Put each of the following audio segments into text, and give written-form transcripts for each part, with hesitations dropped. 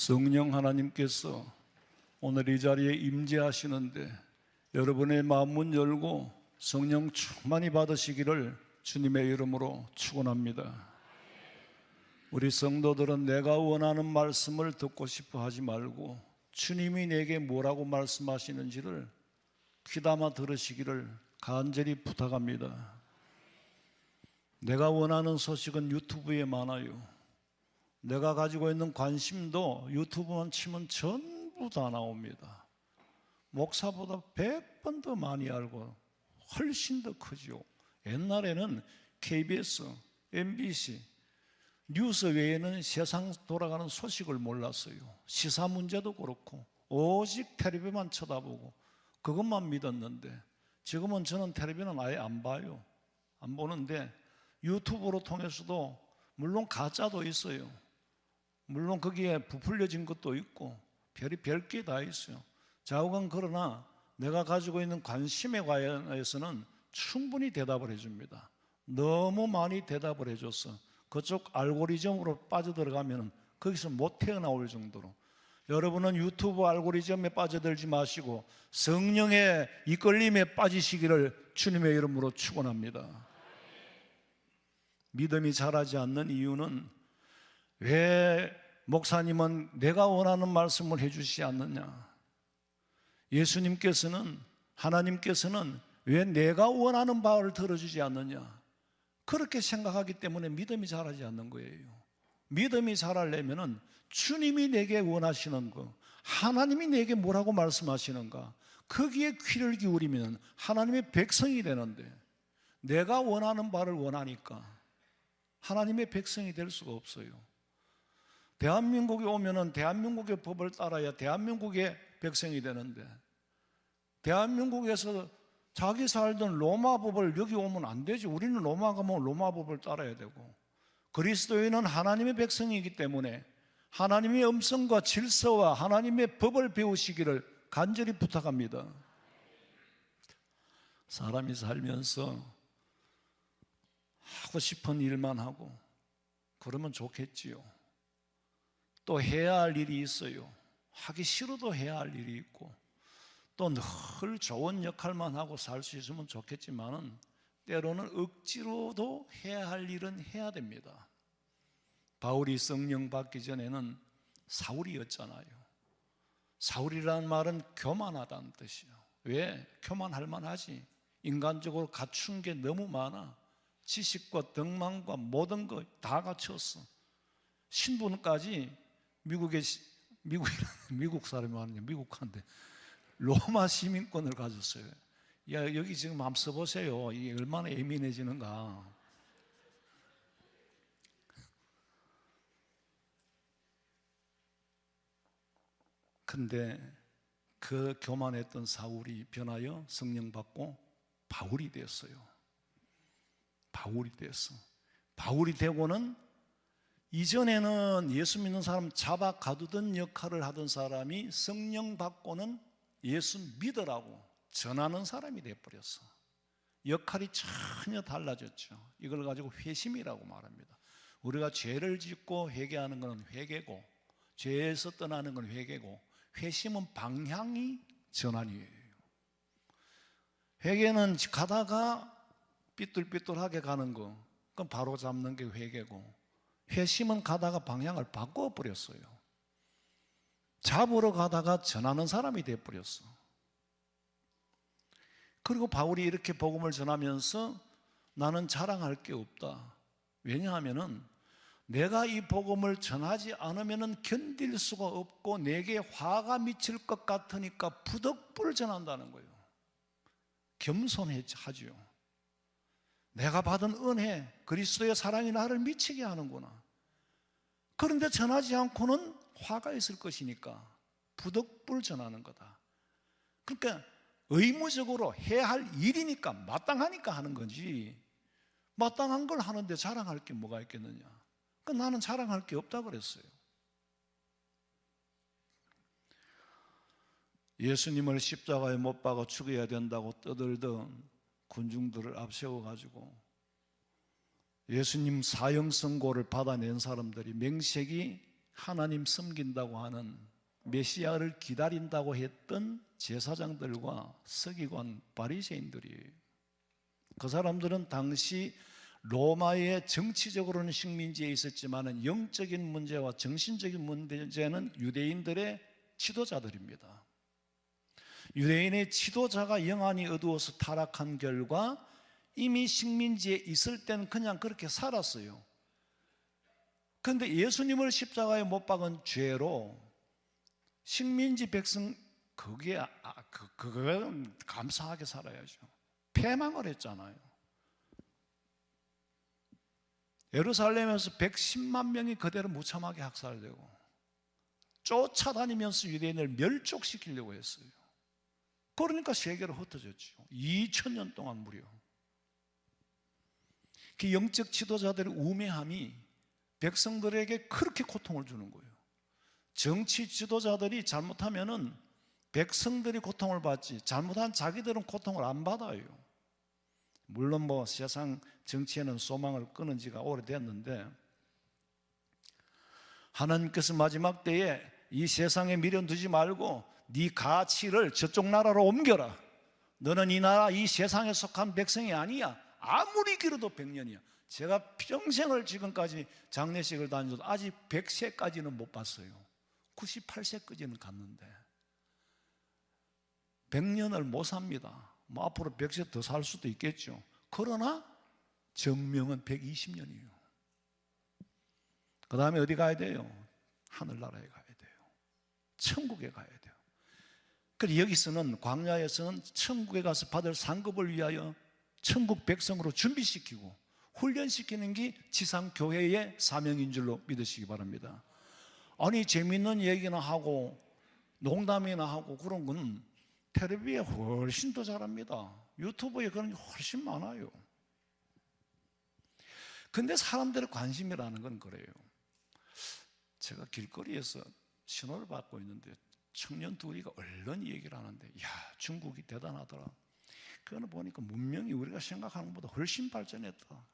성령 하나님께서 오늘 이 자리에 임재하시는데 여러분의 마음 문 열고 성령 충만히 받으시기를 주님의 이름으로 축원합니다. 우리 성도들은 내가 원하는 말씀을 듣고 싶어 하지 말고 주님이 내게 뭐라고 말씀하시는지를 귀담아 들으시기를 간절히 부탁합니다. 내가 원하는 소식은 유튜브에 많아요. 내가 가지고 있는 관심도 유튜브만 치면 전부 다 나옵니다. 목사보다 100번 더 많이 알고 훨씬 더 크죠. 옛날에는 KBS, MBC, 뉴스 외에는 세상 돌아가는 소식을 몰랐어요. 시사 문제도 그렇고 오직 텔레비만 쳐다보고 그것만 믿었는데 지금은 저는 텔레비는 아예 안 봐요. 안 보는데 유튜브로 통해서도 물론 가짜도 있어요. 물론 거기에 부풀려진 것도 있고 별게 다 있어요. 좌우간 그러나 내가 가지고 있는 관심에 관해서는 충분히 대답을 해줍니다. 너무 많이 대답을 해줘서 그쪽 알고리즘으로 빠져들어가면 거기서 못 태어나올 정도로 여러분은 유튜브 알고리즘에 빠져들지 마시고 성령의 이끌림에 빠지시기를 주님의 이름으로 축원합니다. 믿음이 자라지 않는 이유는 왜 목사님은 내가 원하는 말씀을 해주시지 않느냐? 예수님께서는 하나님께서는 왜 내가 원하는 바를 들어주지 않느냐? 그렇게 생각하기 때문에 믿음이 자라지 않는 거예요. 믿음이 자라려면 주님이 내게 원하시는 거, 하나님이 내게 뭐라고 말씀하시는가, 거기에 귀를 기울이면 하나님의 백성이 되는데 내가 원하는 바를 원하니까 하나님의 백성이 될 수가 없어요. 대한민국에 오면은 대한민국의 법을 따라야 대한민국의 백성이 되는데 대한민국에서 자기 살던 로마 법을 여기 오면 안 되지. 우리는 로마 가면 로마 법을 따라야 되고 그리스도인은 하나님의 백성이기 때문에 하나님의 음성과 질서와 하나님의 법을 배우시기를 간절히 부탁합니다. 사람이 살면서 하고 싶은 일만 하고 그러면 좋겠지요. 또 해야 할 일이 있어요. 하기 싫어도 해야 할 일이 있고 또 늘 좋은 역할만 하고 살 수 있으면 좋겠지만은 때로는 억지로도 해야 할 일은 해야 됩니다. 바울이 성령 받기 전에는 사울이었잖아요. 사울이라는 말은 교만하다는 뜻이에요. 왜? 교만할 만하지. 인간적으로 갖춘 게 너무 많아. 지식과 덕망과 모든 거 다 갖췄어. 신분까지 미국 사람이 아니냐, 미국한데 로마 시민권을 가졌어요. 야, 여기 지금 한번 써보세요. 이게 얼마나 예민해지는가. 근데 그 교만했던 사울이 변하여 성령 받고 바울이 됐어요. 바울이 됐어. 바울이 되고는 이전에는 예수 믿는 사람 잡아 가두던 역할을 하던 사람이 성령 받고는 예수 믿으라고 전하는 사람이 되어버렸어. 역할이 전혀 달라졌죠. 이걸 가지고 회심이라고 말합니다. 우리가 죄를 짓고 회개하는 것은 회개고 죄에서 떠나는 건 회개고 회심은 방향이 전환이에요. 회개는 가다가 삐뚤삐뚤하게 가는 거, 그건 바로 잡는 게 회개고 회심은 가다가 방향을 바꿔버렸어요. 잡으러 가다가 전하는 사람이 되어버렸어. 그리고 바울이 이렇게 복음을 전하면서 나는 자랑할 게 없다. 왜냐하면 내가 이 복음을 전하지 않으면 견딜 수가 없고 내게 화가 미칠 것 같으니까 부덕불을 전한다는 거예요. 겸손하죠. 내가 받은 은혜, 그리스도의 사랑이 나를 미치게 하는구나. 그런데 전하지 않고는 화가 있을 것이니까 부덕불 전하는 거다. 그러니까 의무적으로 해야 할 일이니까 마땅하니까 하는 거지 마땅한 걸 하는데 자랑할 게 뭐가 있겠느냐. 그러니까 나는 자랑할 게 없다 그랬어요. 예수님을 십자가에 못 박아 죽여야 된다고 떠들던 군중들을 앞세워가지고 예수님 사형 선고를 받아낸 사람들이 맹세기 하나님 섬긴다고 하는 메시아를 기다린다고 했던 제사장들과 서기관 바리새인들이에요. 그 사람들은 당시 로마의 정치적으로는 식민지에 있었지만 영적인 문제와 정신적인 문제는 유대인들의 지도자들입니다. 유대인의 지도자가 영안이 어두워서 타락한 결과 이미 식민지에 있을 때는 그냥 그렇게 살았어요. 그런데 예수님을 십자가에 못 박은 죄로 식민지 백성 그건 감사하게 살아야죠. 패망을 했잖아요. 예루살렘에서 110만 명이 그대로 무참하게 학살되고 쫓아다니면서 유대인을 멸족시키려고 했어요. 그러니까 세계로 흩어졌죠. 2000년 동안 무려. 그 영적 지도자들의 우매함이 백성들에게 그렇게 고통을 주는 거예요. 정치 지도자들이 잘못하면은 백성들이 고통을 받지, 잘못한 자기들은 고통을 안 받아요. 물론 뭐 세상 정치에는 소망을 끊은 지가 오래됐는데, 하나님께서 마지막 때에 이 세상에 미련 두지 말고 네 가치를 저쪽 나라로 옮겨라. 너는 이 나라, 이 세상에 속한 백성이 아니야. 아무리 길어도 100년이야. 제가 평생을 지금까지 장례식을 다녀도 아직 100세까지는 못 봤어요. 98세까지는 갔는데 100년을 못 삽니다. 뭐 앞으로 100세 더 살 수도 있겠죠. 그러나 정명은 120년이에요. 그 다음에 어디 가야 돼요? 하늘나라에 가야 돼요. 천국에 가야 돼요. 그래서 여기서는, 광야에서는 천국에 가서 받을 상급을 위하여 천국 백성으로 준비시키고 훈련시키는 게 지상교회의 사명인 줄로 믿으시기 바랍니다. 아니, 재밌는 얘기나 하고 농담이나 하고 그런 건 텔레비에 훨씬 더 잘합니다. 유튜브에 그런 게 훨씬 많아요. 근데 사람들의 관심이라는 건 그래요. 제가 길거리에서 신호를 받고 있는데 청년 둘이가 얼른 얘기를 하는데, 야, 중국이 대단하더라. 그거는 보니까 문명이 우리가 생각하는 것보다 훨씬 발전했다.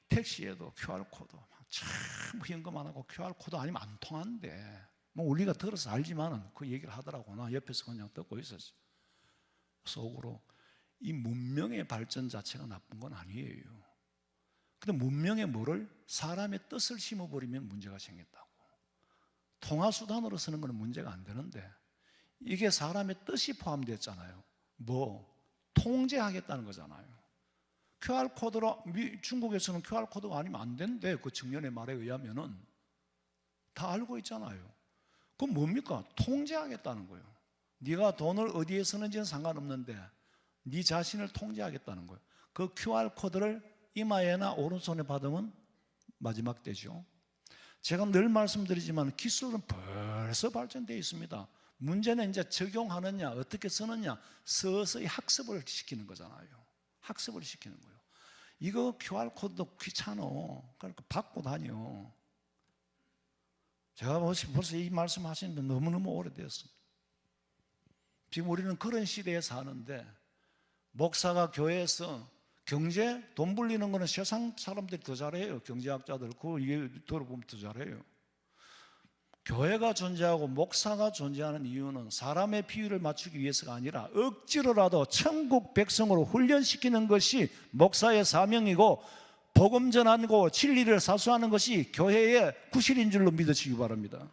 택시에도 QR코드, 참 현금 안 하고 QR코드 아니면 안 통한대. 뭐 우리가 들어서 알지만은 그 얘기를 하더라고. 나 옆에서 그냥 듣고 있었어. 속으로 이 문명의 발전 자체가 나쁜 건 아니에요. 근데 문명의 뭐를? 사람의 뜻을 심어버리면 문제가 생겼다고. 통화수단으로 쓰는 건 문제가 안 되는데 이게 사람의 뜻이 포함됐잖아요. 뭐? 통제하겠다는 거잖아요. QR코드로, 중국에서는 QR코드가 아니면 안 된대. 그 청년의 말에 의하면은. 다 알고 있잖아요. 그건 뭡니까? 통제하겠다는 거예요. 네가 돈을 어디에 쓰는지는 상관없는데 네 자신을 통제하겠다는 거예요. 그 QR코드를 이마에나 오른손에 받으면 마지막 때죠. 제가 늘 말씀드리지만 기술은 벌써 발전되어 있습니다. 문제는 이제 적용하느냐, 어떻게 쓰느냐, 서서히 학습을 시키는 거잖아요. 학습을 시키는 거예요. 이거 QR코드도 귀찮어. 그러니까 받고 다녀. 제가 벌써 이 말씀 하시는데 너무너무 오래됐어. 지금 우리는 그런 시대에 사는데, 목사가 교회에서 경제, 돈 불리는 거는 세상 사람들이 더 잘해요. 경제학자들, 그거 들어보면 더 잘해요. 교회가 존재하고 목사가 존재하는 이유는 사람의 비율을 맞추기 위해서가 아니라 억지로라도 천국 백성으로 훈련시키는 것이 목사의 사명이고, 복음 전하고 진리를 사수하는 것이 교회의 구실인 줄로 믿으시기 바랍니다.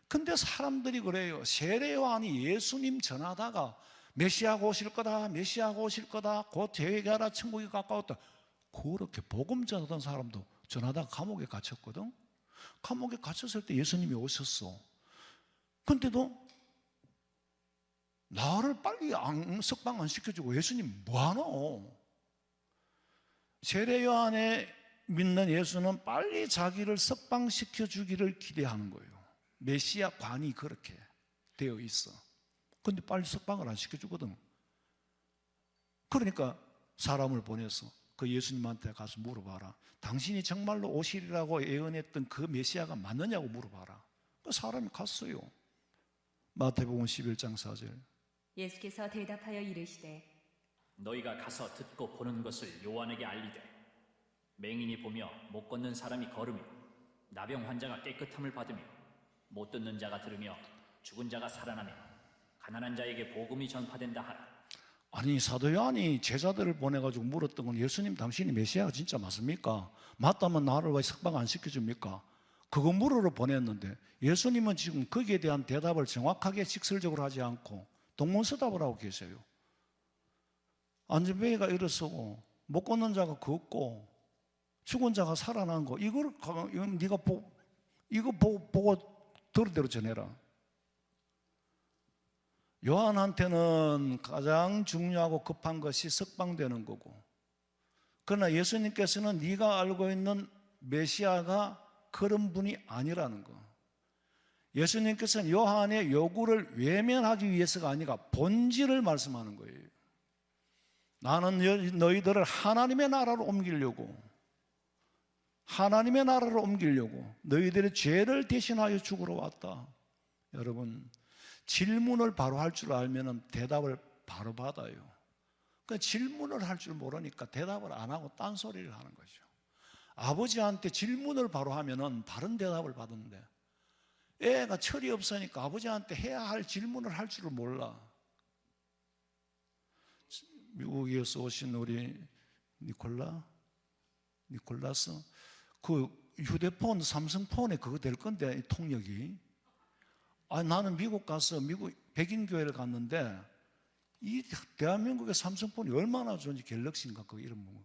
근데 사람들이 그래요. 세례요한이 예수님 전하다가 메시아가 오실 거다, 메시아가 오실 거다, 곧 회개하라, 천국이 가까웠다. 그렇게 복음 전하던 사람도 전하다가 감옥에 갇혔거든. 감옥에 갇혔을 때 예수님이 오셨어. 근데도 나를 빨리 석방 안 시켜주고 예수님 뭐하노? 세례요한에 믿는 예수는 빨리 자기를 석방시켜주기를 기대하는 거예요. 메시아 관이 그렇게 되어 있어. 근데 빨리 석방을 안 시켜주거든. 그러니까 사람을 보내서 그 예수님한테 가서 물어봐라. 당신이 정말로 오시리라고 예언했던 그 메시아가 맞느냐고 물어봐라. 그 사람이 갔어요. 마태복음 11장 4절. 예수께서 대답하여 이르시되 너희가 가서 듣고 보는 것을 요한에게 알리되 맹인이 보며 못 걷는 사람이 걸으며 나병 환자가 깨끗함을 받으며 못 듣는 자가 들으며 죽은 자가 살아나며 가난한 자에게 복음이 전파된다 하라. 아니 사도 요한이 제자들을 보내가지고 물었던 건 예수님 당신이 메시아가 진짜 맞습니까? 맞다면 나를 왜 석방 안 시켜줍니까? 그거 물으러 보냈는데 예수님은 지금 거기에 대한 대답을 정확하게 직설적으로 하지 않고 동문서답을 하고 계세요. 안전뱅이가 일어서고 못 걷는 자가 걷고 죽은 자가 살아난 거 이걸 네가 이거 보고 들은 전해라. 요한한테는 가장 중요하고 급한 것이 석방되는 거고, 그러나 예수님께서는 네가 알고 있는 메시아가 그런 분이 아니라는 거. 예수님께서는 요한의 요구를 외면하기 위해서가 아니라 본질을 말씀하는 거예요. 나는 너희들을 하나님의 나라로 옮기려고, 하나님의 나라로 옮기려고 너희들의 죄를 대신하여 죽으러 왔다. 여러분, 질문을 바로 할 줄 알면 대답을 바로 받아요. 그 질문을 할 줄 모르니까 대답을 안 하고 딴소리를 하는 거죠. 아버지한테 질문을 바로 하면은 바른 대답을 받는데, 애가 철이 없으니까 아버지한테 해야 할 질문을 할 줄을 몰라. 미국에서 오신 우리 니콜라스, 그 휴대폰 삼성폰에 그거 될 건데, 통역이. 나는 미국 가서 미국 백인교회를 갔는데 이 대한민국의 삼성폰이 얼마나 좋은지, 갤럭시인가 그 이름 뭐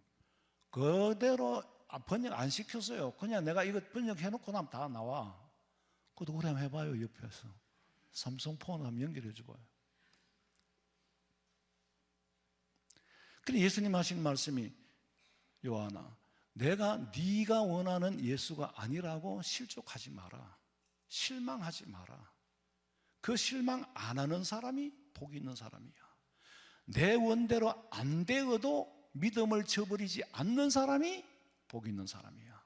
그대로 번역 안 시켰어요. 그냥 내가 이거 번역해놓고 나면 다 나와. 그것도 그래 한번 해봐요. 옆에서 삼성폰 한번 연결해 줘봐요. 근데 예수님 하신 말씀이, 요한아, 네가 원하는 예수가 아니라고 실족하지 마라. 실망하지 마라. 그 실망 안 하는 사람이 복이 있는 사람이야. 내 원대로 안 되어도 믿음을 저버리지 않는 사람이 복이 있는 사람이야.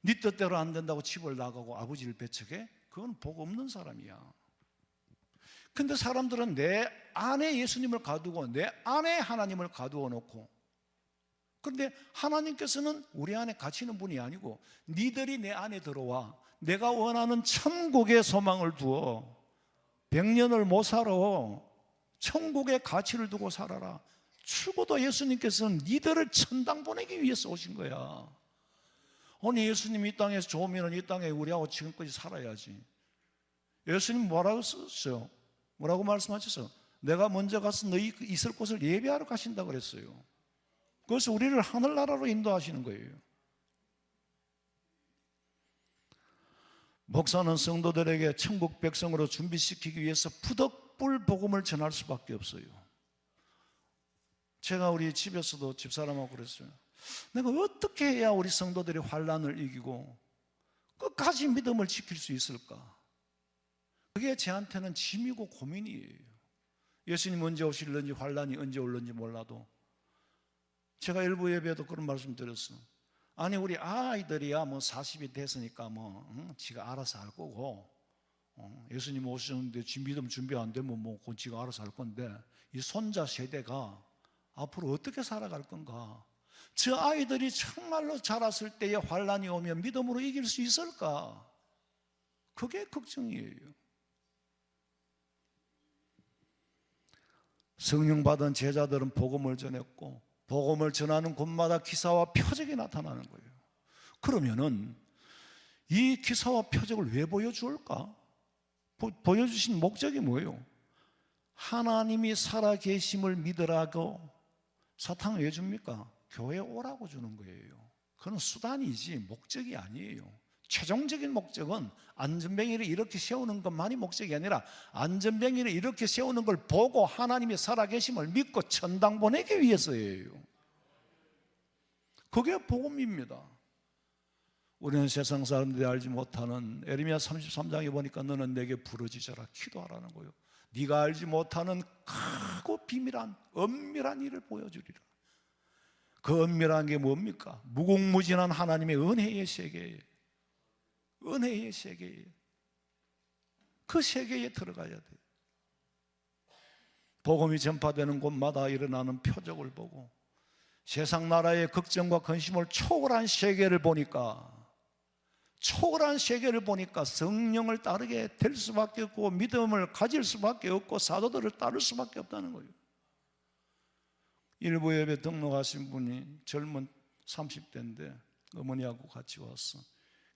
네 뜻대로 안 된다고 집을 나가고 아버지를 배척해? 그건 복 없는 사람이야. 근데 사람들은 내 안에 예수님을 가두고 내 안에 하나님을 가두어 놓고, 그런데 하나님께서는 우리 안에 갇히는 분이 아니고 니들이 내 안에 들어와 내가 원하는 천국의 소망을 두어 100년을 못 살아. 천국의 가치를 두고 살아라. 죽어도 예수님께서는 니들을 천당 보내기 위해서 오신 거야. 아니 예수님이 이 땅에서 좋으면 이 땅에 우리하고 지금까지 살아야지. 예수님 뭐라고 썼어요? 뭐라고 말씀하셨어요? 내가 먼저 가서 너희 있을 곳을 예배하러 가신다 그랬어요. 그래서 우리를 하늘나라로 인도하시는 거예요. 목사는 성도들에게 천국 백성으로 준비시키기 위해서 푸덕불 복음을 전할 수밖에 없어요. 제가 우리 집에서도 집사람하고 그랬어요. 내가 어떻게 해야 우리 성도들이 환난을 이기고 끝까지 믿음을 지킬 수 있을까? 그게 저한테는 짐이고 고민이에요. 예수님 언제 오실는지, 환난이 언제 올는지 몰라도 제가 일부 예배에도 그런 말씀 드렸어요. 아니 우리 아이들이야 뭐 40이 됐으니까 지가 알아서 할 거고, 예수님 오셨는데 지 믿음 준비 안 되면 뭐 지가 알아서 할 건데, 이 손자 세대가 앞으로 어떻게 살아갈 건가? 저 아이들이 정말로 자랐을 때에 환난이 오면 믿음으로 이길 수 있을까? 그게 걱정이에요. 성령 받은 제자들은 복음을 전했고, 복음을 전하는 곳마다 기사와 표적이 나타나는 거예요. 그러면은 이 기사와 표적을 왜 보여줄까? 보여주신 목적이 뭐예요? 하나님이 살아계심을 믿으라고 사탕을 왜 줍니까? 교회에 오라고 주는 거예요. 그건 수단이지 목적이 아니에요. 최종적인 목적은 안전뱅이를 이렇게 세우는 것만이 목적이 아니라 안전뱅이를 이렇게 세우는 걸 보고 하나님이 살아계심을 믿고 천당 보내기 위해서예요. 그게 복음입니다. 우리는 세상 사람들이 알지 못하는 에레미야 33장에 보니까 너는 내게 부르짖어라 기도하라는 거예요. 네가 알지 못하는 크고 비밀한 엄밀한 일을 보여주리라. 그 엄밀한 게 뭡니까? 무궁무진한 하나님의 은혜의 세계예요. 은혜의 세계예요. 그 세계에 들어가야 돼요. 복음이 전파되는 곳마다 일어나는 표적을 보고 세상 나라의 걱정과 근심을 초월한 세계를 보니까 초월한 세계를 보니까 성령을 따르게 될 수밖에 없고 믿음을 가질 수밖에 없고 사도들을 따를 수밖에 없다는 거예요. 일부 예배 등록하신 분이 젊은 30대인데 어머니하고 같이 왔어.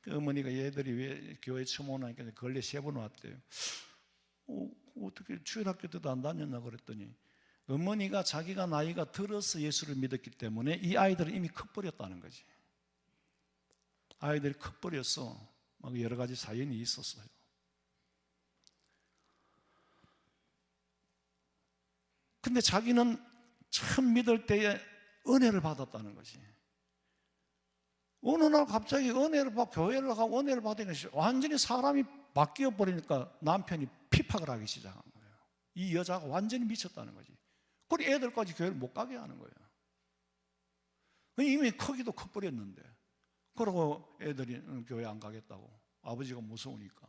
그 어머니가 얘들이 왜 교회 처음 오나니까 걸레 3번 왔대요. 어떻게 주일학교 때도 안 다녔나 그랬더니 어머니가 자기가 나이가 들어서 예수를 믿었기 때문에 이 아이들은 이미 커버렸다는 거지. 아이들이 커버렸어. 막 여러 가지 사연이 있었어요. 근데 자기는 처음 믿을 때에 은혜를 받았다는 거지. 어느 날 갑자기 은혜를 받고 교회를 가고 은혜를 받으니까 완전히 사람이 바뀌어 버리니까 남편이 피팍을 하기 시작한 거예요. 이 여자가 완전히 미쳤다는 거지. 그리고 애들까지 교회를 못 가게 하는 거예요. 이미 크기도 커버렸는데. 그러고 애들이 교회 안 가겠다고. 아버지가 무서우니까.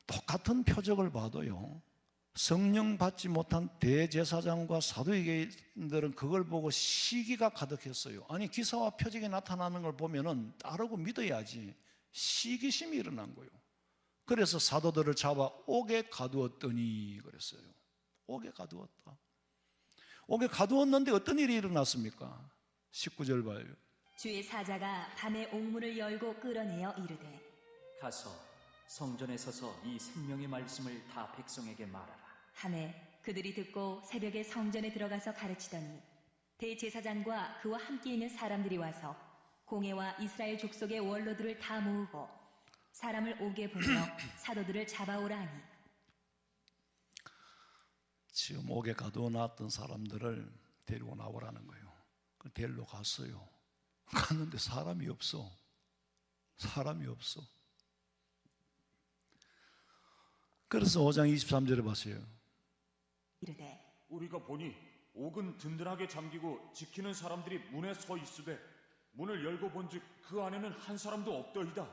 똑같은 표적을 봐도요, 성령 받지 못한 대제사장과 사두개인들은 그걸 보고 시기가 가득했어요. 아니, 기사와 표적이 나타나는 걸 보면은 따르고 믿어야지. 시기심이 일어난 거예요. 그래서 사도들을 잡아 옥에 가두었더니 그랬어요. 옥에 가두었다. 옥에 가두었는데 어떤 일이 일어났습니까? 19절 봐요. 주의 사자가 밤에 옥문을 열고 끌어내어 이르되 가서 성전에 서서 이 생명의 말씀을 다 백성에게 말하라. 하매 그들이 듣고 새벽에 성전에 들어가서 가르치더니 대제사장과 그와 함께 있는 사람들이 와서 공회와 이스라엘 족속의 원로들을 다 모으고 사람을 옥에 보내어 사도들을 잡아오라 하니 지금 옥에 가두어놨던 사람들을 데리고 나오라는 거예요. 데리러 갔어요. 갔는데 사람이 없어. 사람이 없어. 그래서 5장 23절에 봤어요. 이르되 우리가 보니 옥은 든든하게 잠기고 지키는 사람들이 문에 서 있으되 문을 열고 본즉 그 안에는 한 사람도 없더이다.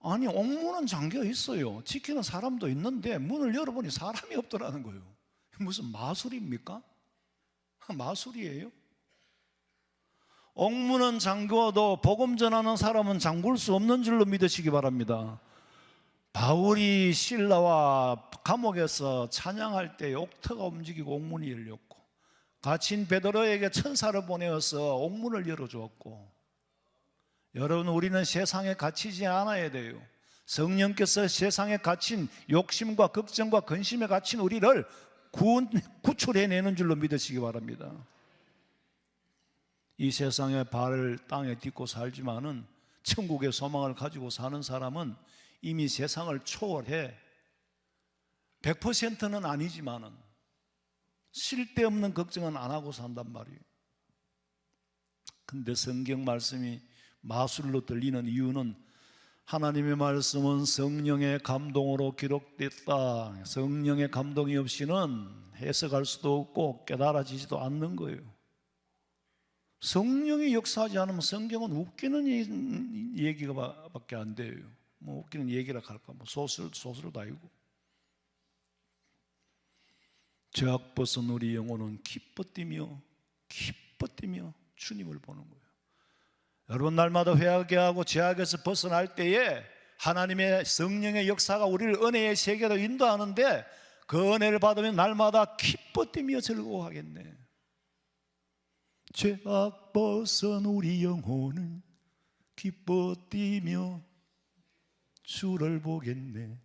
아니, 옥문은 잠겨 있어요. 지키는 사람도 있는데 문을 열어보니 사람이 없더라는 거예요. 무슨 마술입니까? 마술이에요? 옥문은 잠궈도 복음 전하는 사람은 잠글 수 없는 줄로 믿으시기 바랍니다. 바울이 실라와 감옥에서 찬양할 때 옥터가 움직이고 옥문이 열렸고, 갇힌 베드로에게 천사를 보내어서 옥문을 열어주었고, 여러분, 우리는 세상에 갇히지 않아야 돼요. 성령께서 세상에 갇힌 욕심과 걱정과 근심에 갇힌 우리를 구출해내는 줄로 믿으시기 바랍니다. 이 세상에 발을 땅에 딛고 살지만은 천국의 소망을 가지고 사는 사람은 이미 세상을 초월해 100%는 아니지만은 쓸데없는 걱정은 안 하고 산단 말이에요. 근데 성경 말씀이 마술로 들리는 이유는 하나님의 말씀은 성령의 감동으로 기록됐다. 성령의 감동이 없이는 해석할 수도 없고 깨달아지지도 않는 거예요. 성령이 역사하지 않으면 성경은 웃기는 얘기가 밖에 안 돼요. 뭐 웃기는 얘기라 할까, 뭐 소설도 아니고. 죄악 벗은 우리 영혼은 기뻐 뛰며 주님을 보는 거예요. 여러분, 날마다 회개하고 죄악에서 벗어날 때에 하나님의 성령의 역사가 우리를 은혜의 세계로 인도하는데, 그 은혜를 받으면 날마다 기뻐 뛰며 즐거워하겠네. 죄악 벗은 우리 영혼은 기뻐 뛰며 주를 보겠네.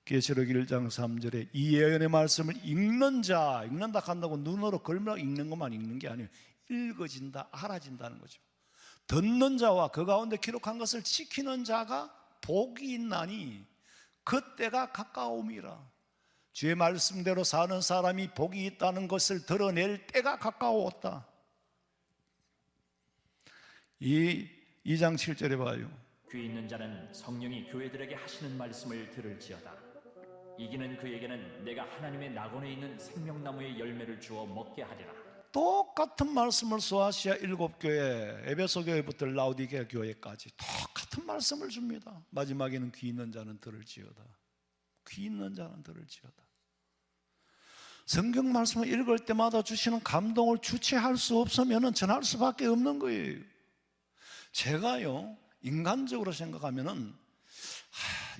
계시록 1장 3절에 이 예언의 말씀을 읽는다 한다고 눈으로 걸며 읽는 것만 읽는 게 아니에요. 읽어진다, 알아진다는 거죠. 듣는 자와 그 가운데 기록한 것을 지키는 자가 복이 있나니 그 때가 가까움이라. 주의 말씀대로 사는 사람이 복이 있다는 것을 드러낼 때가 가까웠다. 이 2장 7절에 봐요. 귀 있는 자는 성령이 교회들에게 하시는 말씀을 들을지어다. 이기는 그에게는 내가 하나님의 낙원에 있는 생명나무의 열매를 주어 먹게 하리라. 똑같은 말씀을 소아시아 7교회, 에베소 교회부터 라우디게아 교회까지 똑같은 말씀을 줍니다. 마지막에는 귀 있는 자는 들을지어다. 귀 있는 자는 들을지어다. 성경 말씀을 읽을 때마다 주시는 감동을 주체할 수 없으면 전할 수밖에 없는 거예요. 제가요, 인간적으로 생각하면은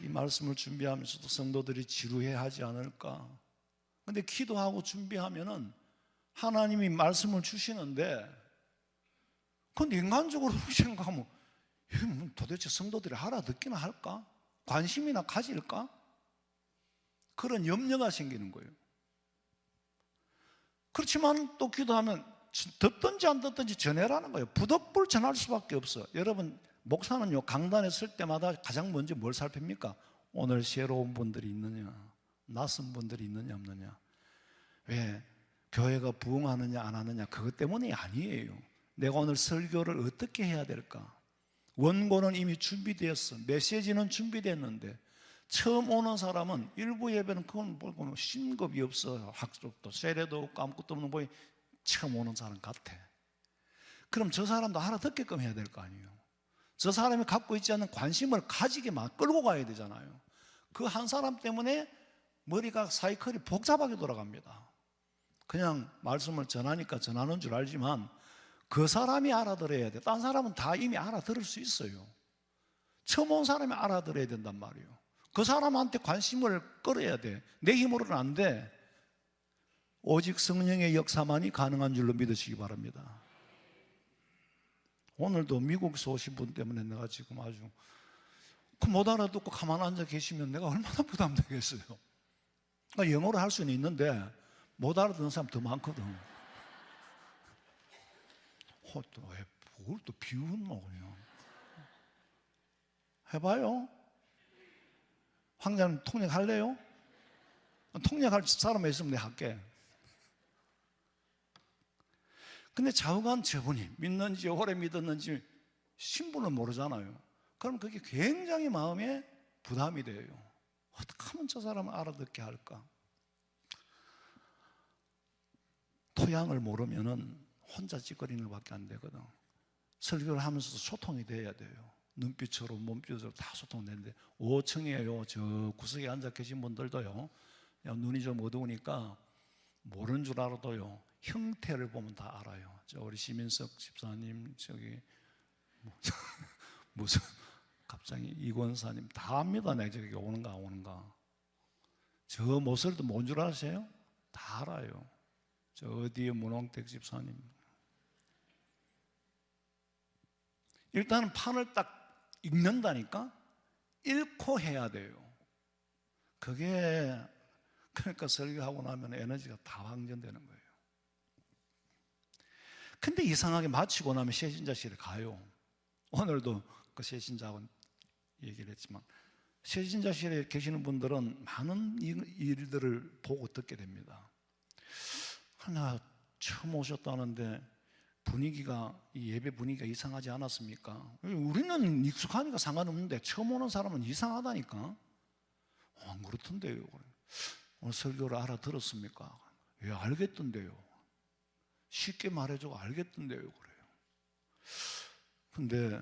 이 말씀을 준비하면서도 성도들이 지루해하지 않을까. 근데 기도하고 준비하면은 하나님이 말씀을 주시는데, 근데 인간적으로 생각하면 도대체 성도들이 알아듣기나 할까? 관심이나 가질까? 그런 염려가 생기는 거예요. 그렇지만 또 기도하면 듣든지 안 듣든지 전해라는 거예요. 부득불 전할 수밖에 없어. 여러분, 목사는요, 강단에 설 때마다 가장 먼저 뭘 살핍니까? 오늘 새로운 분들이 있느냐, 낯선 분들이 있느냐 없느냐. 왜? 교회가 부흥하느냐 안 하느냐 그것 때문이 아니에요. 내가 오늘 설교를 어떻게 해야 될까? 원고는 이미 준비되었어. 메시지는 준비됐는데 처음 오는 사람은 일부 예배는 그건 뭐 신급이 없어. 학습도 세례도 없고 아무것도 없는 보이 처음 오는 사람 같아. 그럼 저 사람도 알아듣게끔 해야 될 거 아니에요. 저 사람이 갖고 있지 않는 관심을 가지게 막 끌고 가야 되잖아요. 그 한 사람 때문에 머리가 사이클이 복잡하게 돌아갑니다. 그냥 말씀을 전하니까 전하는 줄 알지만 그 사람이 알아들어야 돼. 딴 사람은 다 이미 알아들을 수 있어요. 처음 온 사람이 알아들어야 된단 말이에요. 그 사람한테 관심을 끌어야 돼. 내 힘으로는 안 돼. 오직 성령의 역사만이 가능한 줄로 믿으시기 바랍니다. 오늘도 미국에서 오신 분 때문에 내가 지금 아주 못 알아듣고 가만 앉아 계시면 내가 얼마나 부담되겠어요. 그러니까 영어로 할 수는 있는데 못 알아듣는 사람 더 많거든. 왜 뭘 또 비웃노 그냥. 해봐요. 황자님 통역할래요? 통역할 사람이 있으면 내가 할게. 근데 좌우간 저분이 믿는지 오래 믿었는지 신분을 모르잖아요. 그럼 그게 굉장히 마음에 부담이 돼요. 어떻게 하면 저 사람을 알아듣게 할까? 토양을 모르면은 혼자 찌꺼리는 것밖에 안 되거든. 설교를 하면서도 소통이 돼야 돼요. 눈빛으로 몸짓으로 다 소통되는데 5층이에요. 저 구석에 앉아 계신 분들도요, 눈이 좀 어두우니까 모르는 줄 알아도요, 형태를 보면 다 알아요. 저 우리 시민석 집사님, 저기 무슨 갑자기 이권사님 다 압니다. 내가 저기 오는가 안 오는가. 저 모습도 뭔 줄 아세요? 다 알아요. 저 어디에 문홍택 집사님. 일단은 판을 딱 읽는다니까? 읽고 해야 돼요. 그게, 그러니까 설교하고 나면 에너지가 다 방전되는 거예요. 근데 이상하게 마치고 나면 세신자실에 가요. 오늘도 그 세신자하고 얘기를 했지만, 세신자실에 계시는 분들은 많은 일들을 보고 듣게 됩니다. 하나 처음 오셨다는데 분위기가, 이 예배 분위기가 이상하지 않았습니까? 우리는 익숙하니까 상관없는데 처음 오는 사람은 이상하다니까. 안 그렇던데요. 오늘 설교를 알아들었습니까? 예, 알겠던데요. 쉽게 말해주고 알겠던데요. 그래요. 근데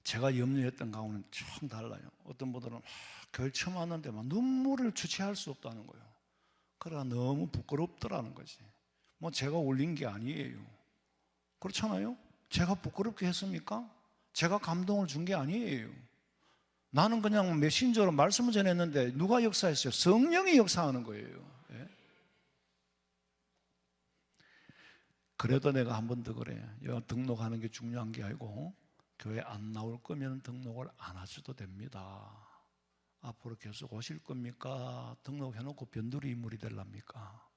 제가 염려했던 가운데는 참 달라요. 어떤 분들은 교회 처음 왔는데 막 눈물을 주체할 수 없다는 거예요. 그러나 너무 부끄럽더라는 거지. 뭐 제가 올린 게 아니에요. 그렇잖아요? 제가 부끄럽게 했습니까? 제가 감동을 준 게 아니에요. 나는 그냥 메신저로 말씀을 전했는데 누가 역사했어요? 성령이 역사하는 거예요. 예? 그래도 내가 한 번 더 그래. 여기 등록하는 게 중요한 게 아니고 교회 안 나올 거면 등록을 안 하셔도 됩니다. 앞으로 계속 오실 겁니까? 등록해놓고 변두리 인물이 되랍니까?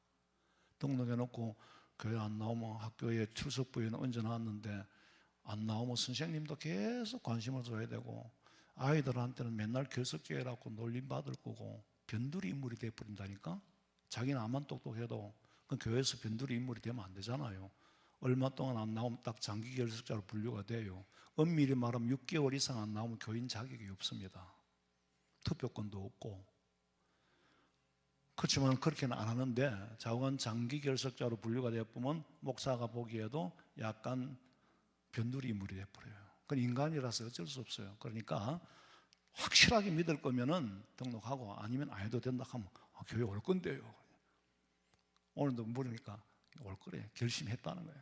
등록해놓고 교회 안 나오면 학교에 출석부에는 얹어 놨는데 안 나오면 선생님도 계속 관심을 줘야 되고 아이들한테는 맨날 결석제라고 놀림받을 거고 변두리 인물이 돼버린다니까? 자기는 암만 똑똑해도 그 교회에서 변두리 인물이 되면 안 되잖아요. 얼마 동안 안 나오면 딱 장기 결석자로 분류가 돼요. 엄밀히 말하면 6개월 이상 안 나오면 교인 자격이 없습니다. 투표권도 없고. 그렇지만 그렇게는 안 하는데 자원 장기 결석자로 분류가 되어보면 목사가 보기에도 약간 변두리 인물이 돼버려요. 그건 인간이라서 어쩔 수 없어요. 그러니까 확실하게 믿을 거면은 등록하고 아니면 안 해도 된다 하면 교회 올 건데요. 오늘도 물으니까 올 거래. 결심했다는 거예요.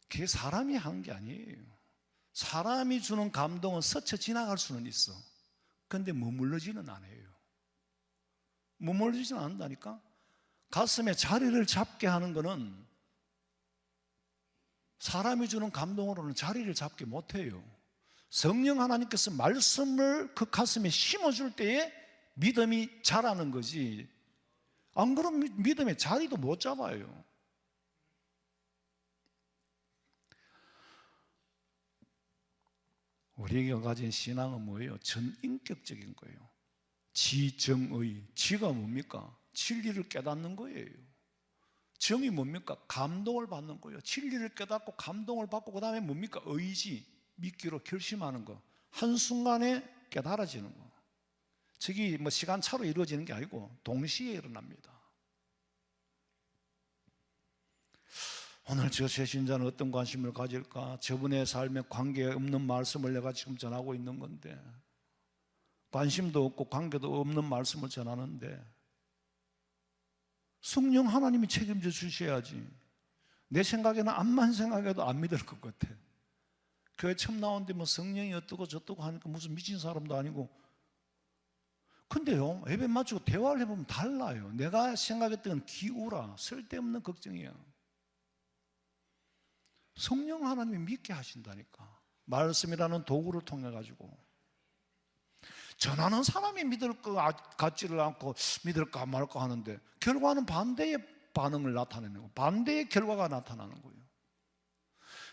그게 사람이 한 게 아니에요. 사람이 주는 감동은 스쳐 지나갈 수는 있어. 그런데 머물러지는 않아요. 머물러지는 않는다니까. 가슴에 자리를 잡게 하는 거는 사람이 주는 감동으로는 자리를 잡게 못해요. 성령 하나님께서 말씀을 그 가슴에 심어줄 때에 믿음이 자라는 거지. 안 그러면 믿음의 자리도 못 잡아요. 우리가 가진 신앙은 뭐예요? 전인격적인 거예요. 지정의. 지가 뭡니까? 진리를 깨닫는 거예요. 정이 뭡니까? 감동을 받는 거예요. 진리를 깨닫고 감동을 받고 그 다음에 뭡니까? 의지, 믿기로 결심하는 거. 한순간에 깨달아지는 거. 저기 뭐 시간차로 이루어지는 게 아니고 동시에 일어납니다. 오늘 저 새신자는 어떤 관심을 가질까? 저분의 삶에 관계없는 말씀을 내가 지금 전하고 있는 건데, 관심도 없고 관계도 없는 말씀을 전하는데 성령 하나님이 책임져 주셔야지. 내 생각에는 암만 생각해도 안 믿을 것 같아. 교회 처음 나오는데 뭐 성령이 어떠고 저떠고 하니까 무슨 미친 사람도 아니고. 근데요, 예배 마치고 대화를 해보면 달라요. 내가 생각했던 기우라, 쓸데없는 걱정이야. 성령 하나님이 믿게 하신다니까. 말씀이라는 도구를 통해 가지고 전하는 사람이 믿을 것 같지를 않고 믿을까 말까 하는데 결과는 반대의 반응을 나타내는 거예요. 반대의 결과가 나타나는 거예요.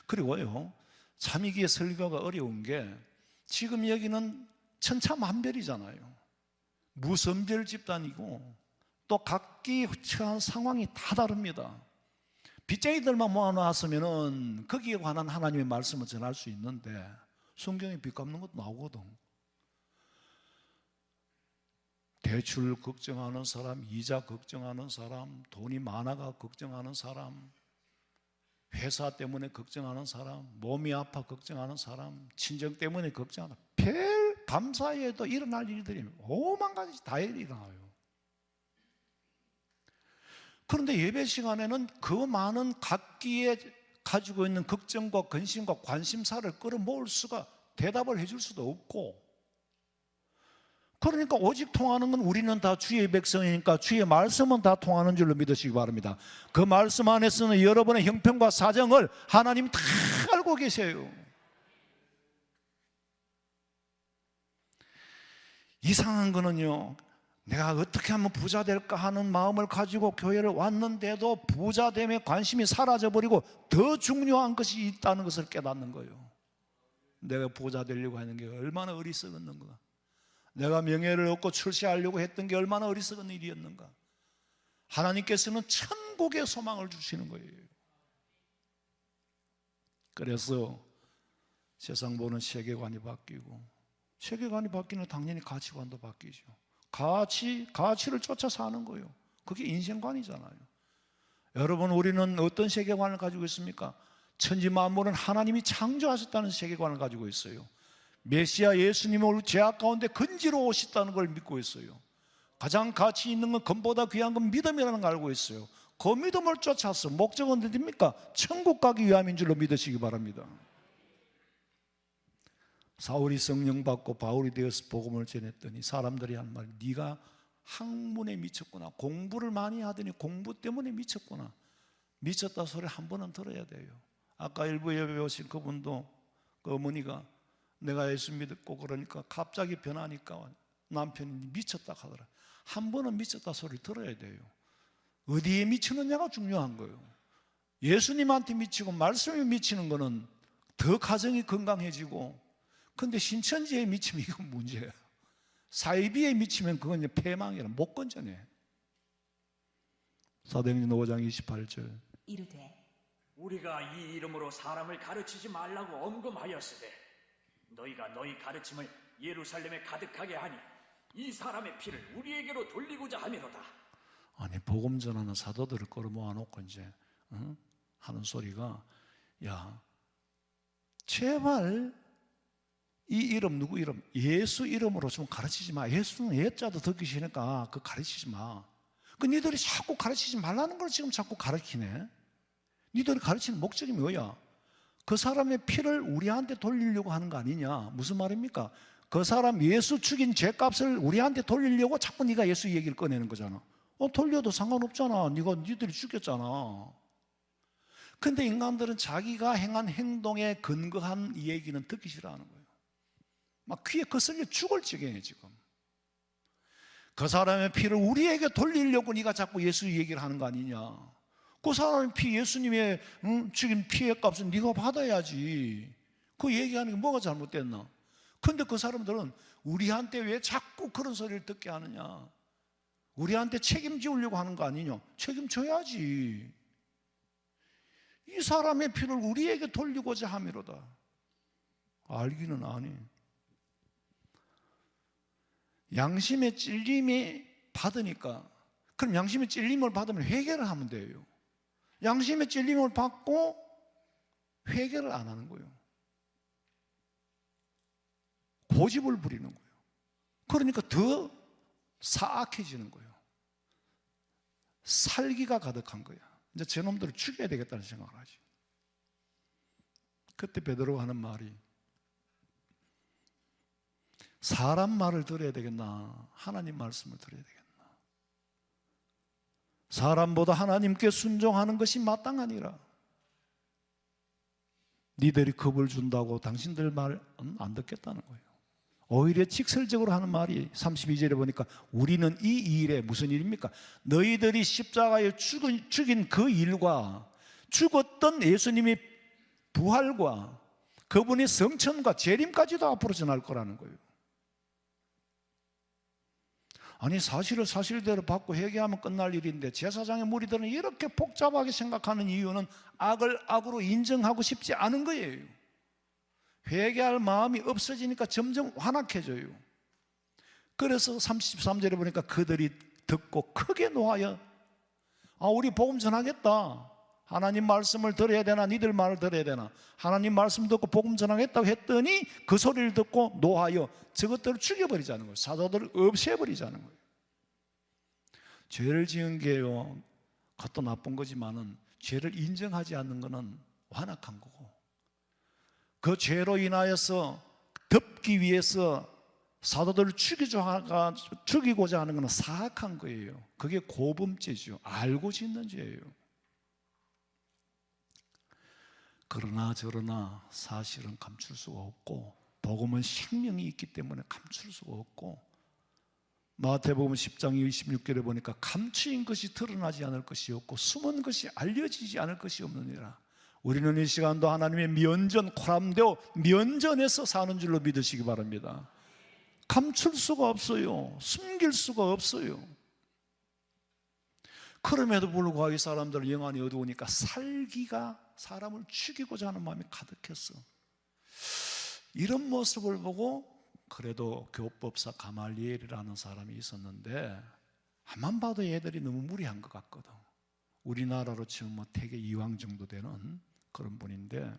그리고요, 참이기의 설교가 어려운 게 지금 여기는 천차만별이잖아요. 무선별 집단이고 또 각기 처한 상황이 다 다릅니다. 빚쟁이들만 모아놨으면은 거기에 관한 하나님의 말씀을 전할 수 있는데 성경에 빚 갚는 것도 나오거든. 대출 걱정하는 사람, 이자 걱정하는 사람, 돈이 많아가 걱정하는 사람, 회사 때문에 걱정하는 사람, 몸이 아파 걱정하는 사람, 친정 때문에 걱정하는 사람, 별 감사해도 일어날 일들이 오만 가지 다 일어나요. 그런데 예배 시간에는 그 많은 각기에 가지고 있는 걱정과 근심과 관심사를 끌어모을 수가, 대답을 해줄 수도 없고, 그러니까 오직 통하는 건 우리는 다 주의 백성이니까 주의 말씀은 다 통하는 줄로 믿으시기 바랍니다. 그 말씀 안에서는 여러분의 형편과 사정을 하나님 다 알고 계세요. 이상한 거는요, 내가 어떻게 하면 부자 될까 하는 마음을 가지고 교회를 왔는데도 부자됨에 관심이 사라져버리고 더 중요한 것이 있다는 것을 깨닫는 거예요. 내가 부자 되려고 하는 게 얼마나 어리석었는가. 내가 명예를 얻고 출세하려고 했던 게 얼마나 어리석은 일이었는가. 하나님께서는 천국의 소망을 주시는 거예요. 그래서 세상 보는 세계관이 바뀌고, 세계관이 바뀌면 당연히 가치관도 바뀌죠. 가치를 쫓아 사는 거예요. 그게 인생관이잖아요. 여러분, 우리는 어떤 세계관을 가지고 있습니까? 천지 만물은 하나님이 창조하셨다는 세계관을 가지고 있어요. 메시아 예수님이 우리 죄악 가운데 건지러 오셨다는 걸 믿고 있어요. 가장 가치 있는 건 금보다 귀한 건 믿음이라는 걸 알고 있어요. 그 믿음을 쫓아서 목적은 어디입니까? 천국 가기 위함인 줄로 믿으시기 바랍니다. 사울이 성령 받고 바울이 되어서 복음을 전했더니 사람들이 한 말, 네가 학문에 미쳤구나. 공부를 많이 하더니 공부 때문에 미쳤구나. 미쳤다 소리 한 번은 들어야 돼요. 아까 일부 예배 오신 그분도, 그 어머니가 내가 예수 믿고 그러니까 갑자기 변하니까 남편이 미쳤다 하더라. 한 번은 미쳤다 소리 들어야 돼요. 어디에 미치느냐가 중요한 거예요. 예수님한테 미치고 말씀에 미치는 거는 더 가정이 건강해지고, 근데 신천지에 미치면 이건 문제예요. 사이비에 미치면 그건 패망이라 못 건져내. 사도행전 5장 28절. 이르되 우리가 이 이름으로 사람을 가르치지 말라고 엄금하였으되 너희가 너희 가르침을 예루살렘에 가득하게 하니 이 사람의 피를 우리에게로 돌리고자 함이로다. 아니, 복음 전하는 사도들을 끌어모아놓고 이제 하는 소리가, 야, 제발 이 이름, 누구 이름? 예수 이름으로 좀 가르치지 마. 예수는 예자도 듣기 싫으니까 그 가르치지 마. 그 니들이 자꾸 가르치지 말라는 걸 지금 자꾸 가르치네. 니들이 가르치는 목적이 뭐야? 그 사람의 피를 우리한테 돌리려고 하는 거 아니냐? 무슨 말입니까? 그 사람 예수 죽인 죄값을 우리한테 돌리려고 자꾸 네가 예수 얘기를 꺼내는 거잖아. 돌려도 상관없잖아. 니들이 죽였잖아. 근데 인간들은 자기가 행한 행동에 근거한 이 얘기는 듣기 싫어하는 거예요. 막 귀에 거슬려 죽을 지경이에요 지금. 그 사람의 피를 우리에게 돌리려고 네가 자꾸 예수 얘기를 하는 거 아니냐. 그 사람의 피, 예수님의 죽인 피의 값은 네가 받아야지. 그 얘기하는 게 뭐가 잘못됐나? 근데 그 사람들은 우리한테 왜 자꾸 그런 소리를 듣게 하느냐. 우리한테 책임지려고 하는 거 아니냐. 책임져야지. 이 사람의 피를 우리에게 돌리고자 함이로다. 알기는 아니. 양심의 찔림이 받으니까, 그럼 양심의 찔림을 받으면 회개를 하면 돼요. 양심의 찔림을 받고 회개를 안 하는 거예요. 고집을 부리는 거예요. 그러니까 더 사악해지는 거예요. 살기가 가득한 거야. 이제 저놈들을 죽여야 되겠다는 생각을 하지. 그때 베드로가 하는 말이, 사람 말을 들어야 되겠나, 하나님 말씀을 들어야 되겠나. 사람보다 하나님께 순종하는 것이 마땅하니라. 니들이 겁을 준다고 당신들 말 안 듣겠다는 거예요. 오히려 직설적으로 하는 말이 32절에 보니까, 우리는 이 일에, 무슨 일입니까? 너희들이 십자가에 죽인 그 일과 죽었던 예수님의 부활과 그분의 성천과 재림까지도 앞으로 전할 거라는 거예요. 아니, 사실을 사실대로 받고 회개하면 끝날 일인데 제사장의 무리들은 이렇게 복잡하게 생각하는 이유는 악을 악으로 인정하고 싶지 않은 거예요. 회개할 마음이 없어지니까 점점 완악해져요. 그래서 33절에 보니까 그들이 듣고 크게 노하여, 우리 복음 전하겠다. 하나님 말씀을 들어야 되나 니들 말을 들어야 되나, 하나님 말씀 듣고 복음 전하겠다고 했더니 그 소리를 듣고 노하여 저것들을 죽여버리자는 거예요. 사도들을 없애버리자는 거예요. 죄를 지은 게요, 그것도 나쁜 거지만은 죄를 인정하지 않는 것은 완악한 거고, 그 죄로 인하여서 덮기 위해서 사도들을 죽이고자 하는 것은 사악한 거예요. 그게 고범죄죠. 알고 짓는 죄예요. 그러나 저러나 사실은 감출 수가 없고, 복음은 생명이 있기 때문에 감출 수가 없고, 마태복음 10장 26절에 보니까 감추인 것이 드러나지 않을 것이 없고 숨은 것이 알려지지 않을 것이 없느니라. 우리는 이 시간도 하나님의 면전, 코람데오 면전에서 사는 줄로 믿으시기 바랍니다. 감출 수가 없어요. 숨길 수가 없어요. 그럼에도 불구하고 이 사람들은 영안이 어두우니까 살기가, 사람을 죽이고자 하는 마음이 가득했어. 이런 모습을 보고 그래도 교법사 가말리엘이라는 사람이 있었는데, 한만 봐도 얘들이 너무 무리한 것 같거든. 우리나라로 치면 태계 이황 정도 되는 그런 분인데,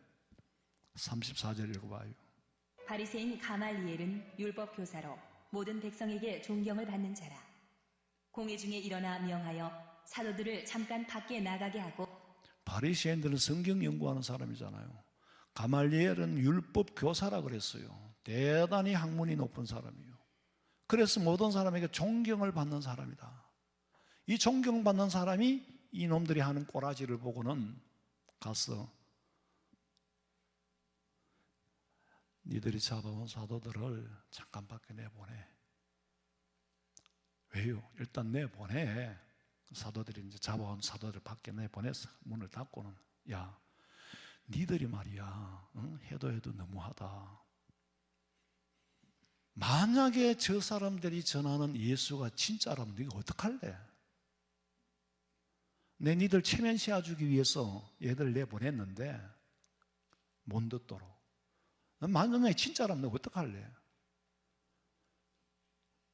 34절 읽어봐요. 바리새인 가말리엘은 율법 교사로 모든 백성에게 존경을 받는 자라. 공회 중에 일어나 명하여 사도들을 잠깐 밖에 나가게 하고. 바리새인들은 성경 연구하는 사람이잖아요. 가말리엘은 율법 교사라 그랬어요. 대단히 학문이 높은 사람이에요. 그래서 모든 사람에게 존경을 받는 사람이다. 이 존경받는 사람이 이놈들이 하는 꼬라지를 보고는 가서 니들이 잡아온 사도들을 잠깐 밖에 내보내. 왜요? 일단 내보내. 사도들이 이제 잡아온 사도들 밖에 내보내서 문을 닫고는, 야, 니들이 말이야, 해도 너무하다. 만약에 저 사람들이 전하는 예수가 진짜라면 네가 어떡할래? 내 니들 체면 씌워주기 위해서 얘들 내보냈는데 못 듣도록. 만약에 진짜라면 너 어떡할래?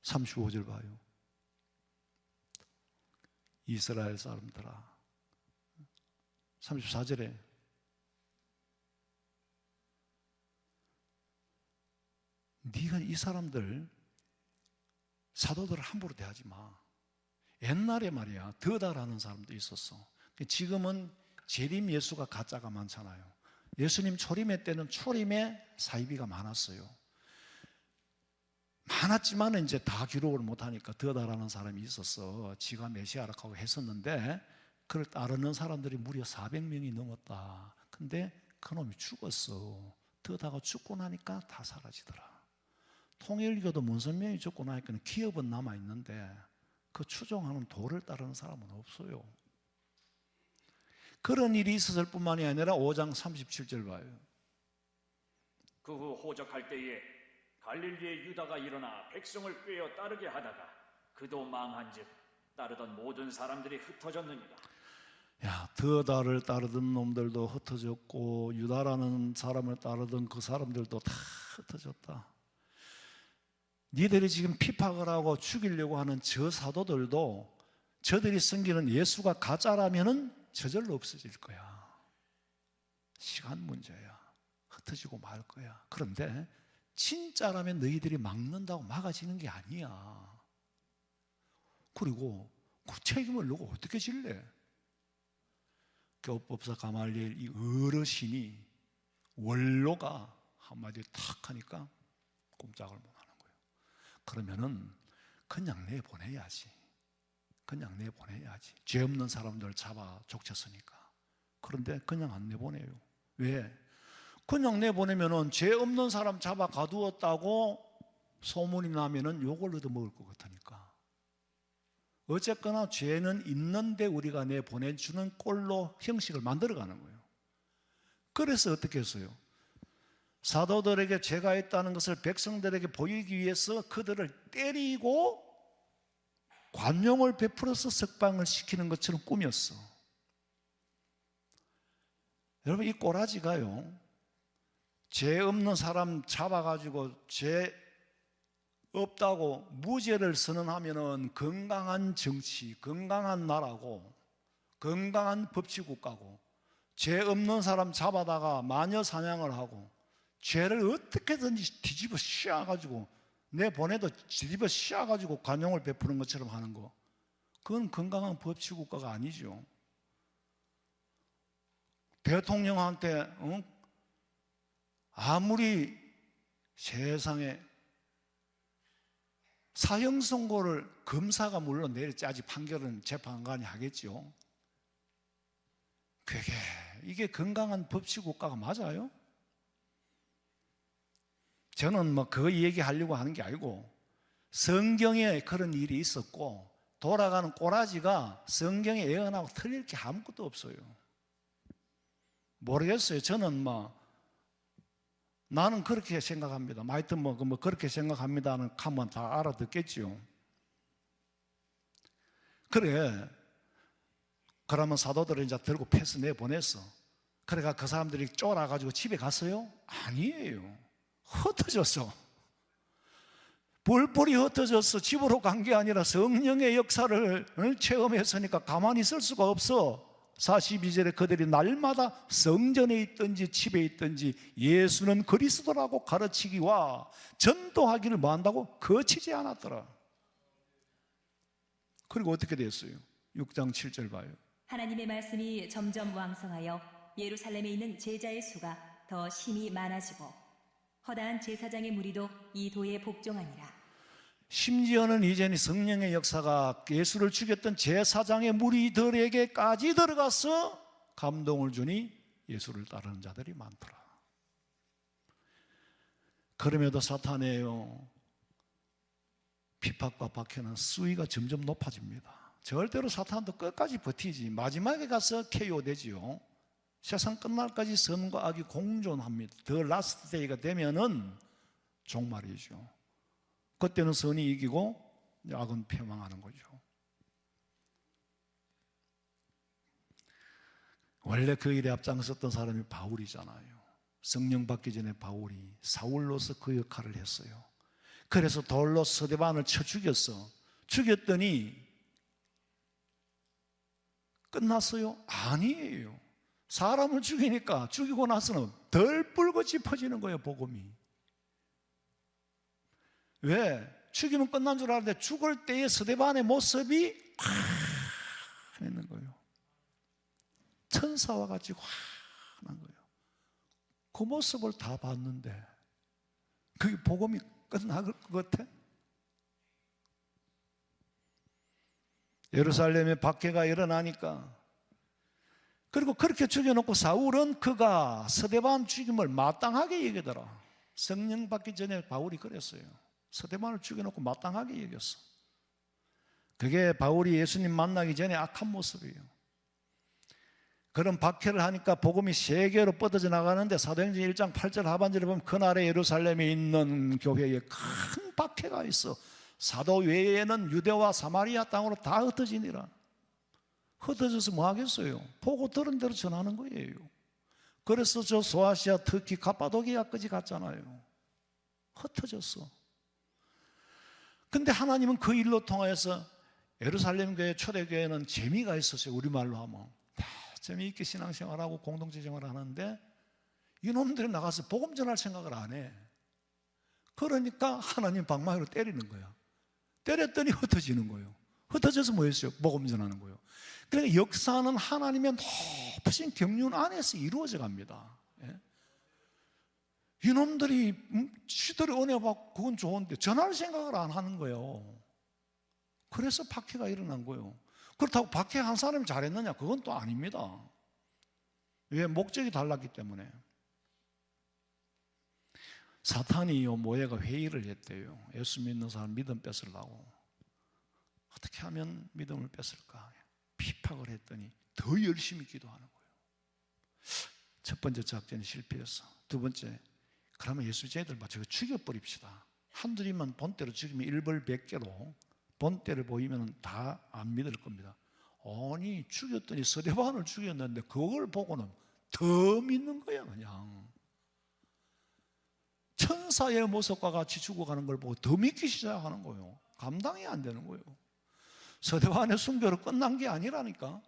35절 봐요. 이스라엘 사람들아, 34절에 네가 이 사람들, 사도들을 함부로 대하지 마. 옛날에 말이야 더다라는 사람도 있었어. 지금은 재림 예수가 가짜가 많잖아요. 예수님 초림의 때는 초림에 사이비가 많았어요. 많았지만 이제 다 기록을 못하니까 더다라는 사람이 있어서 지가 메시아라고 했었는데 그를 따르는 사람들이 무려 400명이 넘었다. 근데 그놈이 죽었어. 더다가 죽고 나니까 다 사라지더라. 통일교도 문선명이 죽고 나니까 기업은 남아있는데 그 추종하는 도를 따르는 사람은 없어요. 그런 일이 있었을 뿐만이 아니라 5장 37절 봐요. 그 후 호적할 때에 갈릴리의 유다가 일어나 백성을 꿰어 따르게 하다가 그도 망한즉 따르던 모든 사람들이 흩어졌느니라. 야, 더다를 따르던 놈들도 흩어졌고 유다라는 사람을 따르던 그 사람들도 다 흩어졌다. 니들이 지금 핍박을 하고 죽이려고 하는 저 사도들도 저들이 섬기는 예수가 가짜라면은 저절로 없어질 거야. 시간 문제야. 흩어지고 말 거야. 그런데 진짜라면 너희들이 막는다고 막아지는 게 아니야. 그리고 그 책임을 너가 어떻게 질래? 교법사 가말리엘 이 어르신이 원로가 한마디 탁 하니까 꼼짝을 못 하는 거예요. 그러면은 그냥 내보내야지. 그냥 내보내야지. 죄 없는 사람들 잡아 족쳤으니까. 그런데 그냥 안 내보내요. 왜? 그냥 내보내면은 죄 없는 사람 잡아 가두었다고 소문이 나면은 욕을 얻어먹을 것 같으니까. 어쨌거나 죄는 있는데 우리가 내보내주는 꼴로 형식을 만들어가는 거예요. 그래서 어떻게 했어요? 사도들에게 죄가 있다는 것을 백성들에게 보이기 위해서 그들을 때리고 관용을 베풀어서 석방을 시키는 것처럼 꾸몄어. 여러분 이 꼬라지가요, 죄 없는 사람 잡아가지고 죄 없다고 무죄를 선언하면은 건강한 정치, 건강한 나라고, 건강한 법치국가고, 죄 없는 사람 잡아다가 마녀 사냥을 하고, 죄를 어떻게든지 뒤집어 씌워가지고 내보내도 뒤집어 씌워가지고 관용을 베푸는 것처럼 하는 거, 그건 건강한 법치국가가 아니죠. 대통령한테 아무리 세상에 사형 선고를 검사가 물론 내렸지 아직 판결은 재판관이 하겠죠. 이게 건강한 법치국가가 맞아요? 저는 뭐 그 얘기하려고 하는 게 아니고 성경에 그런 일이 있었고 돌아가는 꼬라지가 성경에 예언하고 틀릴 게 아무것도 없어요. 모르겠어요. 저는 나는 그렇게 생각합니다. 하여튼 그렇게 생각합니다는 하면 다 알아듣겠죠. 그래. 그러면 사도들을 이제 들고 패스 내보냈어. 그래가 그 사람들이 쫄아가지고 집에 갔어요? 아니에요. 흩어졌어. 뿔뿔이 흩어졌어. 집으로 간 게 아니라 성령의 역사를 체험했으니까 가만히 있을 수가 없어. 42절에 그들이 날마다 성전에 있든지 집에 있든지 예수는 그리스도라고 가르치기와 전도하기를 뭐한다고? 거치지 않았더라. 그리고 어떻게 됐어요? 6장 7절 봐요. 하나님의 말씀이 점점 왕성하여 예루살렘에 있는 제자의 수가 더 심히 많아지고 허다한 제사장의 무리도 이 도에 복종하니라. 심지어는 이제는 성령의 역사가 예수를 죽였던 제사장의 무리들에게까지 들어가서 감동을 주니 예수를 따르는 자들이 많더라. 그럼에도 사탄의 핍박과 박해는 수위가 점점 높아집니다. 절대로 사탄도 끝까지 버티지 마지막에 가서 KO되지요. 세상 끝날까지 선과 악이 공존합니다. 더 라스트 데이가 되면은 종말이죠. 그때는 선이 이기고 악은 패망하는 거죠. 원래 그 일에 앞장섰던 사람이 바울이잖아요. 성령 받기 전에 바울이 사울로서 그 역할을 했어요. 그래서 돌로 스데반을 쳐 죽였어. 죽였더니 끝났어요? 아니에요. 사람을 죽이니까 죽이고 나서는 덜 불같이 퍼지는 거예요, 복음이. 왜? 죽이면 끝난 줄 알았는데 죽을 때의 스데반의 모습이 환한 거예요. 천사와 같이 환한 거예요. 그 모습을 다 봤는데 그게 복음이 끝날 것 같아? 예루살렘에 박해가 일어나니까, 그리고 그렇게 죽여놓고 사울은 그가 스데반 죽임을 마땅하게 여기더라. 성령 받기 전에 바울이 그랬어요. 스데반을 죽여놓고 마땅하게 여겼어. 그게 바울이 예수님 만나기 전에 악한 모습이에요. 그런 박해를 하니까 복음이 세계로 뻗어져 나가는데 사도행전 1장 8절 하반절에 보면 그날에 예루살렘에 있는 교회에 큰 박해가 있어. 사도 외에는 유대와 사마리아 땅으로 다 흩어지니라. 흩어져서 뭐 하겠어요? 보고 들은 대로 전하는 거예요. 그래서 저 소아시아, 특히 갑바도기아까지 갔잖아요. 흩어졌어. 근데 하나님은 그 일로 통하여서 예루살렘 교회, 초대교회는 재미가 있었어요. 우리말로 하면 다 재미있게 신앙생활하고 공동체 생활을 하는데 이놈들이 나가서 복음 전할 생각을 안 해. 그러니까 하나님 방망이로 때리는 거야. 때렸더니 흩어지는 거예요. 흩어져서 뭐 했어요? 복음 전하는 거예요. 그러니까 역사는 하나님의 높으신 경륜 안에서 이루어져 갑니다. 예? 이놈들이 지들이 은혜 받고 그건 좋은데 전할 생각을 안 하는 거예요. 그래서 박해가 일어난 거예요. 그렇다고 박해한 사람이 잘했느냐? 그건 또 아닙니다. 왜? 목적이 달랐기 때문에. 사탄이요, 모해가 회의를 했대요. 예수 믿는 사람 믿음 뺏으려고. 어떻게 하면 믿음을 뺏을까? 핍박을 했더니 더 열심히 기도하는 거예요. 첫 번째 작전이 실패했어. 두 번째, 그러면 예수 쟤들 제가 죽여버립시다. 한둘이만 본때로 죽이면 일벌백계로 본때를 보이면 다 안 믿을 겁니다. 아니, 죽였더니 스데반을 죽였는데 그걸 보고는 더 믿는 거야. 그냥 천사의 모습과 같이 죽어가는 걸 보고 더 믿기 시작하는 거예요. 감당이 안 되는 거예요. 스데반의 순교로 끝난 게 아니라니까.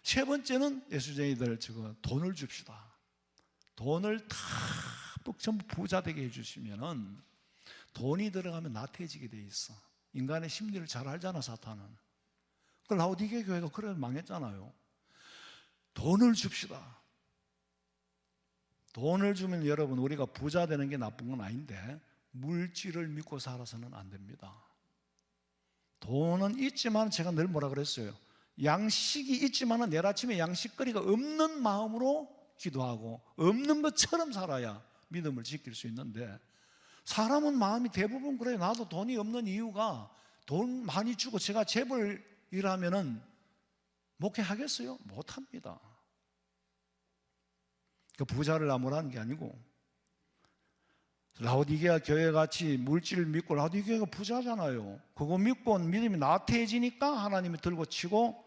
세 번째는 예수쟁이들 돈을 줍시다. 돈을 다 전부 부자 되게 해주시면은 돈이 들어가면 나태해지게 돼 있어. 인간의 심리를 잘 알잖아, 사탄은. 그 라오디게 교회가 그래 망했잖아요. 돈을 줍시다. 돈을 주면 여러분, 우리가 부자 되는 게 나쁜 건 아닌데 물질을 믿고 살아서는 안 됩니다. 돈은 있지만, 제가 늘 뭐라 그랬어요? 양식이 있지만 내일 아침에 양식거리가 없는 마음으로 기도하고 없는 것처럼 살아야 믿음을 지킬 수 있는데, 사람은 마음이 대부분 그래요. 나도 돈이 없는 이유가 돈 많이 주고 제가 재벌 일하면은 목회하겠어요? 못합니다. 그 부자를 나무라는 게 아니고, 라오디게아 교회같이 물질을 믿고, 라오디게아가 부자잖아요. 그거 믿고 믿음이 나태해지니까 하나님이 들고 치고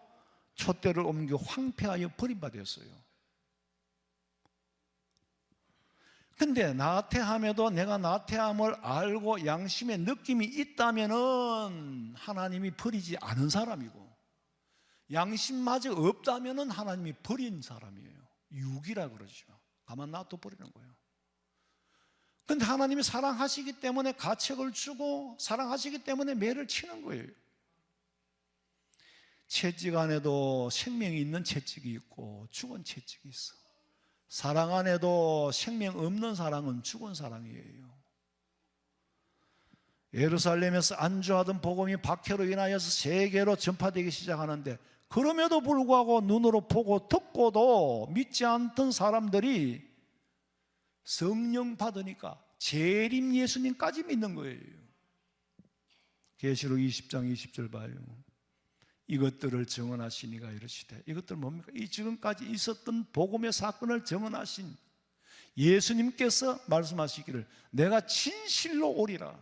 촛대를 옮겨 황폐하여 버림받았어요. 근데 나태함에도 내가 나태함을 알고 양심의 느낌이 있다면은 하나님이 버리지 않은 사람이고, 양심마저 없다면은 하나님이 버린 사람이에요. 유기라 그러죠. 가만 놔둬 버리는 거예요. 근데 하나님이 사랑하시기 때문에 가책을 주고 사랑하시기 때문에 매를 치는 거예요. 채찍 안에도 생명이 있는 채찍이 있고 죽은 채찍이 있어. 사랑 안에도 생명 없는 사랑은 죽은 사랑이에요. 예루살렘에서 안주하던 복음이 박해로 인하여서 세계로 전파되기 시작하는데, 그럼에도 불구하고 눈으로 보고 듣고도 믿지 않던 사람들이 성령 받으니까 재림 예수님까지 믿는 거예요. 계시록 20장 20절 봐요. 이것들을 정언하시니가 이르시되, 이것들 뭡니까? 이 지금까지 있었던 복음의 사건을 정언하신 예수님께서 말씀하시기를 내가 진실로 오리라.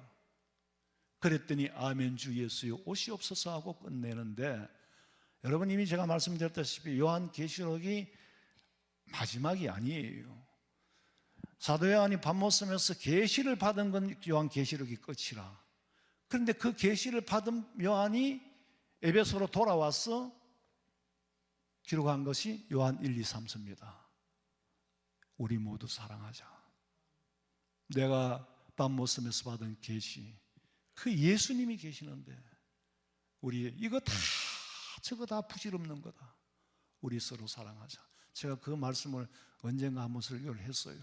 그랬더니 아멘 주 예수여 오시옵소서 하고 끝내는데, 여러분 이미 제가 말씀드렸다시피 요한계시록이 마지막이 아니에요. 사도 요한이 밤모섬에서 계시를 받은 건 요한계시록이 끝이라. 그런데 그 계시를 받은 요한이 에베소로 돌아와서 기록한 것이 요한 1, 2, 3서입니다. 우리 모두 사랑하자. 내가 밤모섬에서 받은 계시, 그 예수님이 계시는데 우리 이거 다 저거 다 부질없는 거다. 우리 서로 사랑하자. 제가 그 말씀을 언젠가 한번 설교를 했어요.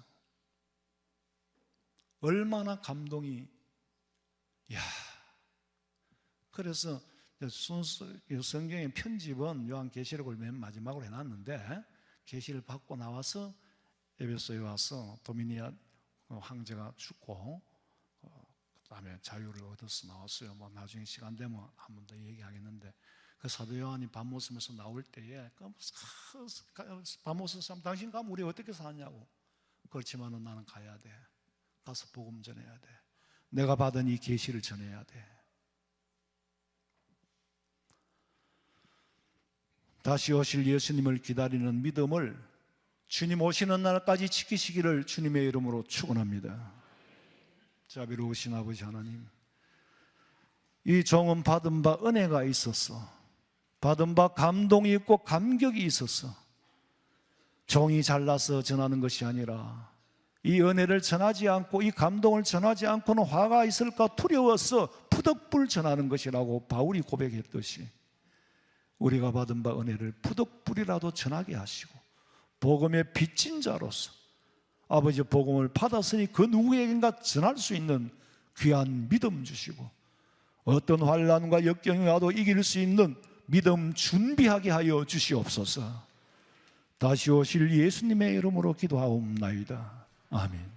얼마나 감동이, 야. 그래서 순서 성경의 편집은 요한계시록을 맨 마지막으로 해놨는데, 계시를 받고 나와서 에베소에 와서 도미니아 황제가 죽고 그다음에 자유를 얻어서 나왔어요. 뭐 나중에 시간 되면 한 번 더 얘기하겠는데, 그 사도 요한이 밤모섬에서 나올 때에 밤모섬 사람, 당신 가면 우리 어떻게 사냐고. 그렇지만은 나는 가야 돼. 가서 복음 전해야 돼. 내가 받은 이 계시를 전해야 돼. 다시 오실 예수님을 기다리는 믿음을 주님 오시는 날까지 지키시기를 주님의 이름으로 축원합니다. 자비로우신 아버지 하나님, 이 종은 받은 바 은혜가 있었어. 받은 바 감동이 있고 감격이 있었어. 종이 잘나서 전하는 것이 아니라 이 은혜를 전하지 않고 이 감동을 전하지 않고는 화가 있을까 두려워서 푸덕불 전하는 것이라고 바울이 고백했듯이, 우리가 받은 바 은혜를 푸덕불이라도 전하게 하시고 복음의 빚진 자로서 아버지 복음을 받았으니 그 누구에겐가 전할 수 있는 귀한 믿음 주시고, 어떤 환난과 역경이 와도 이길 수 있는 믿음 준비하게 하여 주시옵소서. 다시 오실 예수님의 이름으로 기도하옵나이다. 아멘.